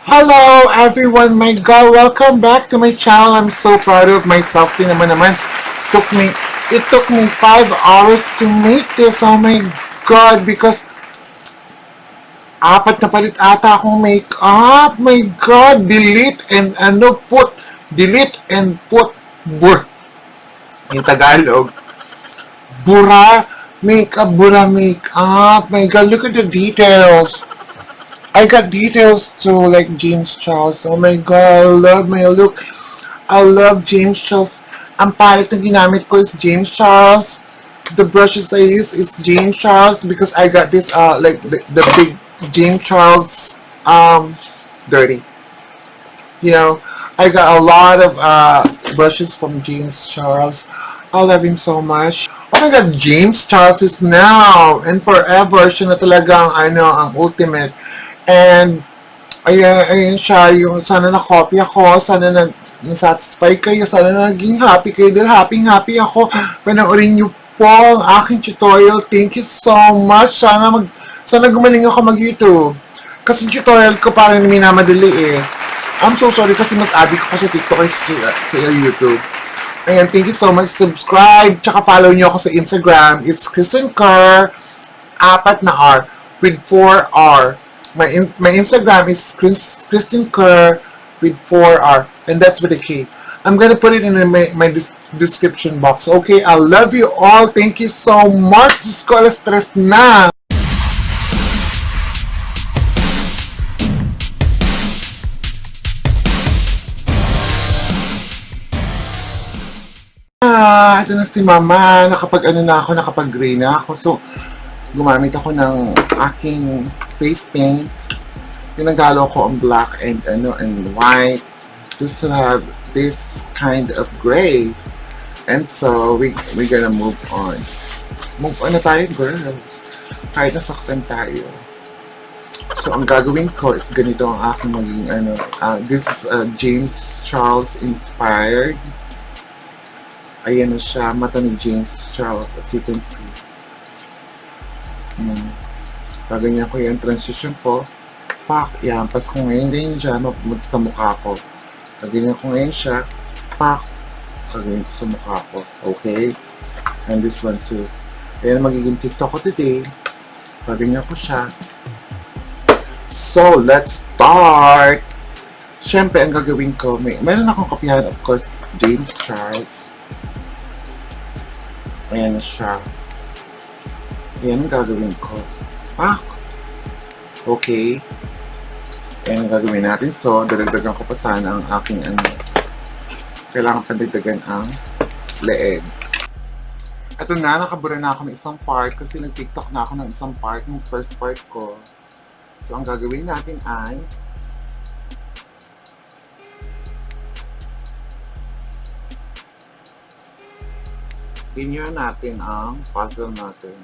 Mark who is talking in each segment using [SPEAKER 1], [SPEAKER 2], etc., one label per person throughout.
[SPEAKER 1] Hello everyone, my god, welcome back to my channel. I'm so proud of myself din naman. Took me, it took me 5 hours to make this. Oh my god, because apat na palit ata akong makeup. My god, delete and put, in Tagalog, bura makeup. My god, look at the details. I got details too, like James Charles. Oh my god, I love my look. I love James Charles. Ang palette na ginamit ko is James Charles. The brushes I use is James Charles because I got this like the big James Charles dirty. You know, I got a lot of brushes from James Charles. I love him so much. Oh my god, James Charles is now and forever siya na talagang ang ultimate. And ayan siya, yung sana na-copy ako, sana na-satisfy kayo, sana naging happy kayo dahil happy ako. Panoorin niyo po ang aking tutorial. Thank you so much. Sana gumaling ako mag-YouTube. Kasi tutorial ko parang minamadali eh. I'm so sorry kasi mas addict ko sa TikTok ay sa YouTube. Ayan, thank you so much. Subscribe, tsaka follow niyo ako sa Instagram. It's Kristen Kerr, 4 na R, with 4 R. My Instagram is Kristen Kerr with 4R, and that's with a K. I'm gonna put it in my description box. Okay, I love you all. Thank you so much. Diyos ko, alas stress na. Ito na si Mama. Nakapag-gray na ako. So, gumamit ako ng aking face paint. Pinagalo ko ang black and white just to have this kind of gray. And so we're gonna move on. Move on na tayo, girl. Kahit nasaktan tayo. So ang gagawin ko is ganito ang aking maging this is James Charles inspired. Ayan na siya, mata ni James Charles, as you can see. Paganyan ko yung transition ko. Pak, yan. Pas ko ngayon din dyan, mapunta sa mukha ko. Paganyan ko ngayon siya. Pak, paganyan ko sa mukha ko. Okay? And this one too. Ayan magiging TikTok ko today. Paganyan ko siya. So, let's start! Siyempre, ang gagawin ko, meron akong kopyahan, of course, James Charles. Ayan na siya. Ayan ang gagawin ko. Pak! Okay. Ayan ang gagawin natin. So, dadagdagan ko pa sana ang aking kailangan pandagdagan ang leeg. Ito na, nakabura na ako ng isang part kasi nag-TikTok na ako ng isang part, yung first part ko. So, ang gagawin natin ay ganyan natin ang puzzle natin.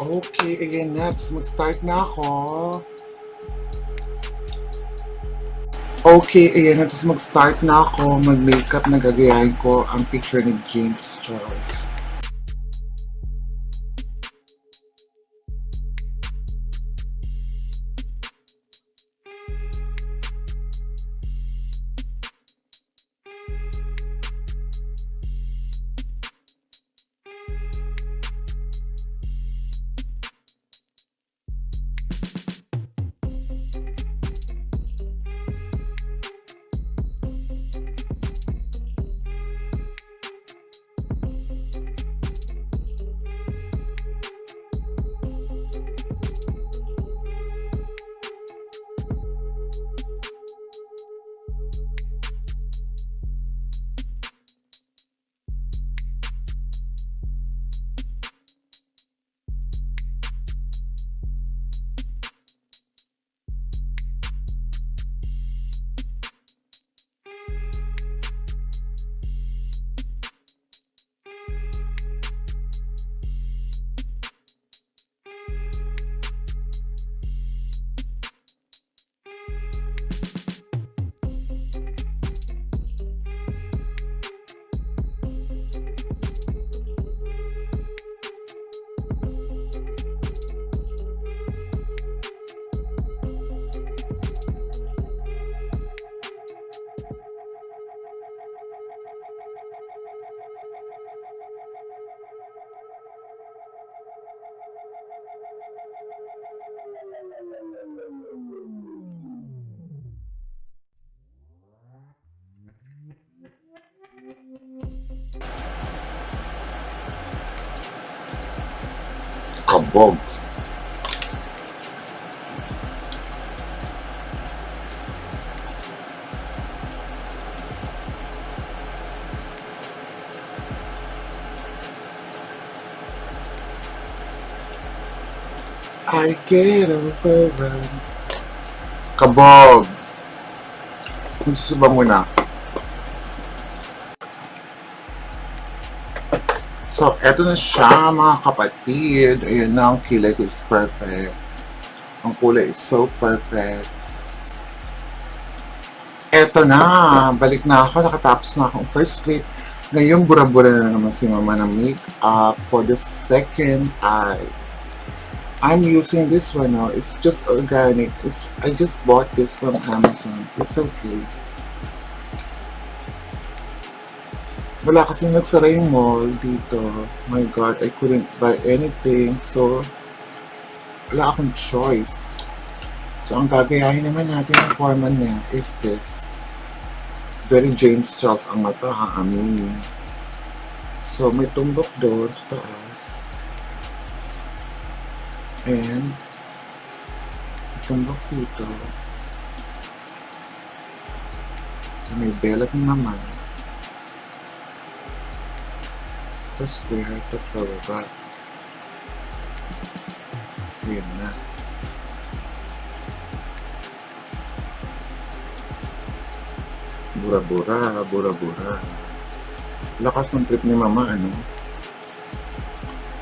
[SPEAKER 1] Okay, again, next, mag-start na ako. Okay, ayan na, tapos mag-start na ako, mag-makeup na gagayahin ko ang picture ni James Charles. kabog. I get overwhelmed. Kabog. Gusto ba muna? So, eto na siya mga kapatid. Ayan na, ang kilay ko is perfect. Ang kulay is so perfect. Eto na, balik na ako. Nakatapos na akong first clip. Ngayon, bura-bura na naman si mama ng makeup for the second eye. I'm using this one now. It's just organic. I just bought this from Amazon. It's okay. Wala kasi nagsara yung mall dito. My God, I couldn't buy anything. So, wala akong choice. So, ang gagayahin naman natin ng forman niya is this. Very James Charles ang mata, ha? Amin. So, may tumbok doon sa taas. And, may tumbok dito. So, may belat ni mama. Tapos, we have to cover back. Ayan na. Bura-bura, bura-bura. Lakas ng trip ni mama, ano?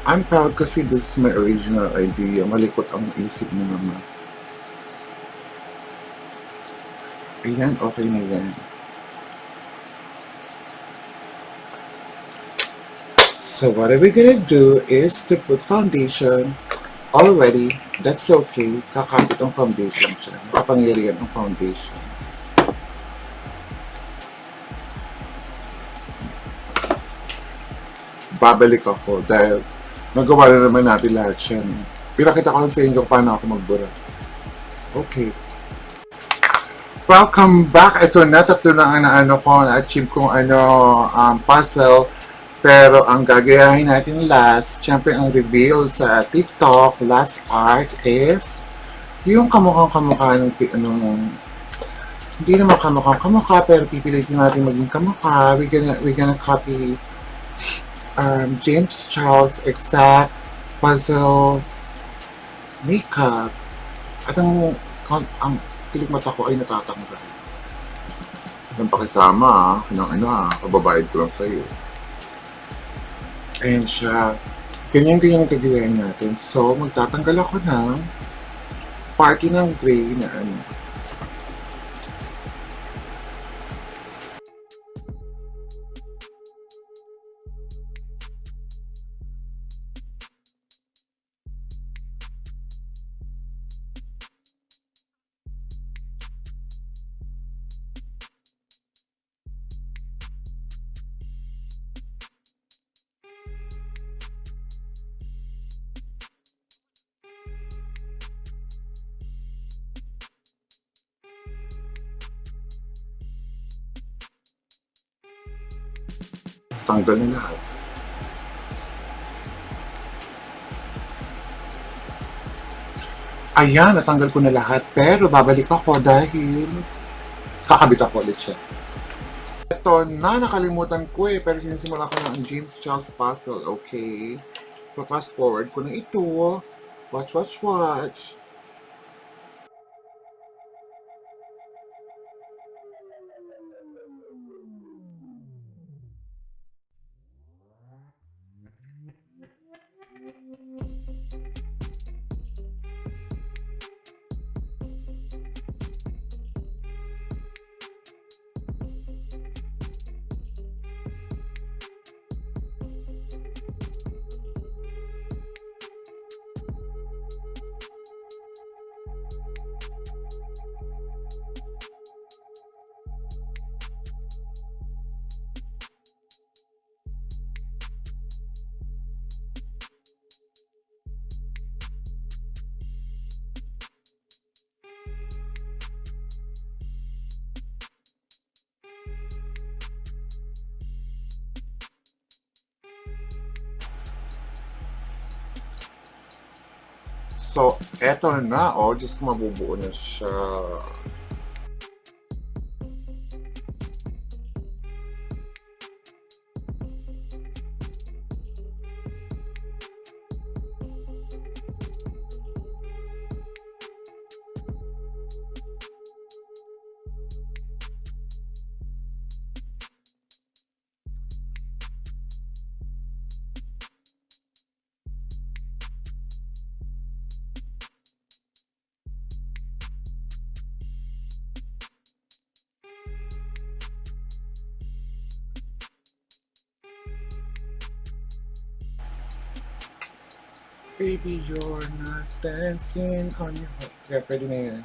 [SPEAKER 1] I'm proud kasi this is my original idea. Malikot ang isip ni mama. Ayan, okay na yan. So what are we gonna do is to put foundation already. That's okay. Kakapit ang foundation siya. Makapangyarihan ang foundation. Babalik ako dahil nagawa na naman natin lahat yan. Pinakita ko lang sa inyo paano ako magbura. Okay. Welcome back. Ito na, tatlo na ang na-achieve kong puzzle. Pero ang gagayahin natin last, syempre ang reveal sa TikTok, last part is yung kamukhang-kamukha ng hindi naman kamukhang-kamukha, pero pipilitin natin maging kamukha. We're gonna copy James Charles exact puzzle makeup. At ang pilik mata ko ay natatanggal. Nang pakisama kababayad ko lang sa'yo. Ayan siya. Ganyan-ganyan ang kagayahin natin. So, magtatanggal ako ng party ng gray na tanggal na lahat. Ayan, natanggal ko na lahat. Pero babalik ako dahil kakabit ako ulit siya. Ito na, nakalimutan ko pero sinisimula ko na ang James Charles puzzle, okay? So, fast forward ko na ito. Watch, watch, watch. So, eto na, oh, just mabubuo na siya. Baby, you're not dancing on your heart. Kaya pwede na yan.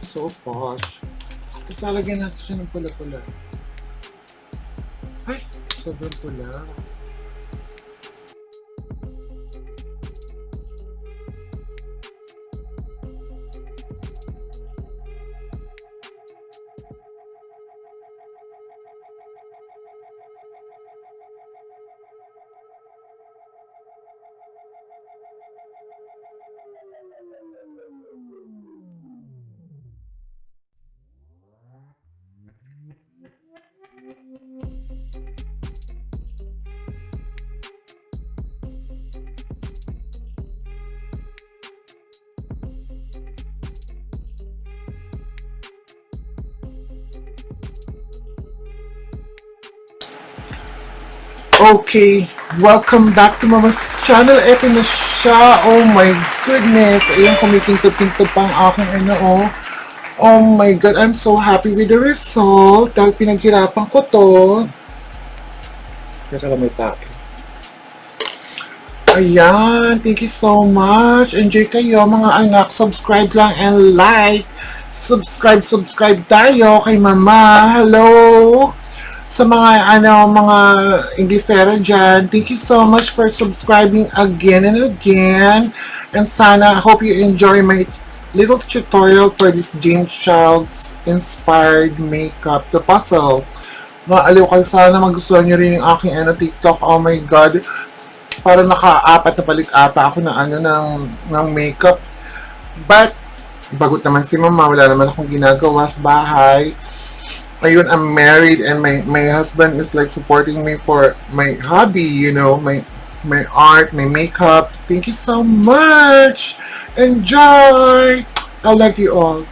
[SPEAKER 1] So posh. Tapos lalagyan natin siya ng pula-pula. Ay, sobrang pula. Okay, welcome back to Mama's channel. Eto na siya. Oh my goodness. Ayan, kumikinto-pinto pa ang aking ano, oh. Oh my God, I'm so happy with the result. Dahil pinaghirapan ko to. Teka lang, may tae. Ayan, thank you so much. Enjoy kayo mga anak. Subscribe lang and like. Subscribe tayo kay Mama. Hello! Sa mga mga Inglesera dyan, thank you so much for subscribing again and again. And sana, I hope you enjoy my little tutorial for this James Charles inspired makeup, the puzzle. Maaliw kayo, sana magustuhan nyo rin yung aking TikTok. Oh my God. Para naka-apat na balik ata ako ng ng makeup. But, bagot naman si Mama. Wala naman akong ginagawa sa bahay. Ayun, I'm married and my husband is like supporting me for my hobby, you know, my art, my makeup. Thank you so much. Enjoy. I love you all.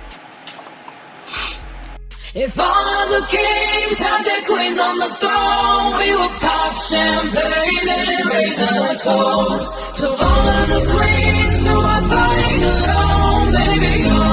[SPEAKER 2] If all of the kings had their queens on the throne, we would pop champagne and raise a toast to all of the queens who are fighting alone. Baby, you're